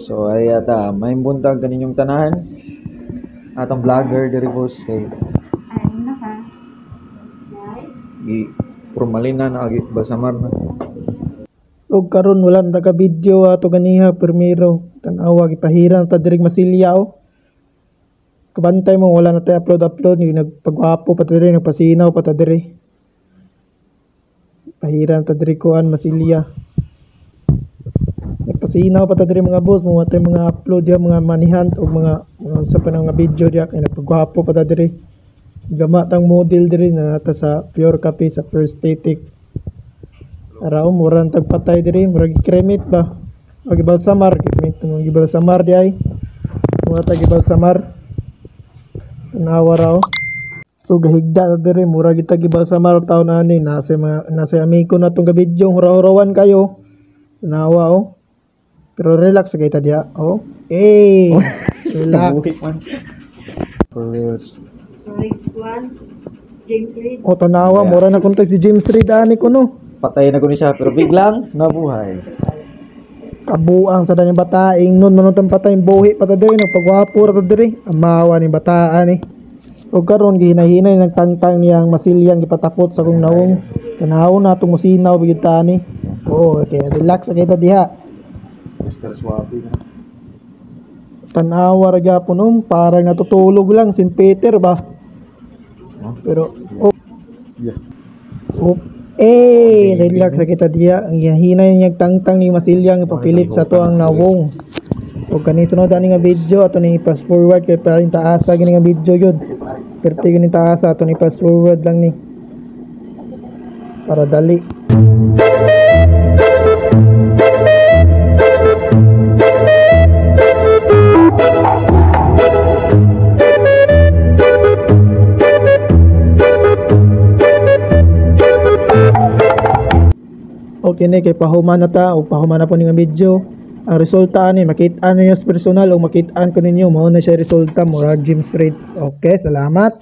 So ay ata may buntag kaninyong tanan atong vlogger diri boss kay gi formalina na agi basamar na. Og karon wala na ka video ato ganiha primero tan-awa gipahiran ta diri Masilya o. Kabantay mo wala na tayo upload ni nagpagwapo pa ta diri nagpasinaw pa ta diri. Pahiran ta diri kuan Masilya. Nagpasinaw pa ta diri mga boss mo tay mga upload ya mga manihan og mga sa pa nga video dia kay nagpagwapo pa ta diri. Gama tang model diri na nata sa Pure Cafe sa First Static. Araw murang tagpatay diri murag kremit ba. Og balsamar kremit mo gibalsamar di ay. Mura ta gibalsamar. Tanawa raw. So gahigda na diri mura kita gibalsamar taon ani nasa amigo na tong video hura-hurawan kayo. Tanawa oh. Pero relax kay ta dia oh. Relax. For reals. James Reid. O tanawa mura na kontak si James Reid ani ko no. Patay na ko ni siya pero biglang nabuhay. Kabuang sa danyang bataing nun manutang patay buhi pa ta diri nagpagwapo ra ta diri amawa ni bataan ni. Og karon gihinahinay nagtangtang niyang Masilyang gipatapot sa kong naong tanaw na tong musinaw bigud ta ni. Oo, okay, relax kita diha. Mr. Swabe na. Tanawa ra gyapon parang natutulog lang St. Peter ba. Pero Yeah. Relax kita diha. Ang hinay niyang tangtang ni Masilyang ipapilit sa to ang nawong. O kani sunod ani nga video ato ni fast forward kay para taasa gini nga video yun. Perti gini taasa ato ni fast forward lang ni. Para dali. Okay na kay pahuman na ta o pahuman na po nga video. Ang resulta ani makita niyo sa personal o makita ko ninyo mao na siya resulta murag James Reid. Okay, salamat.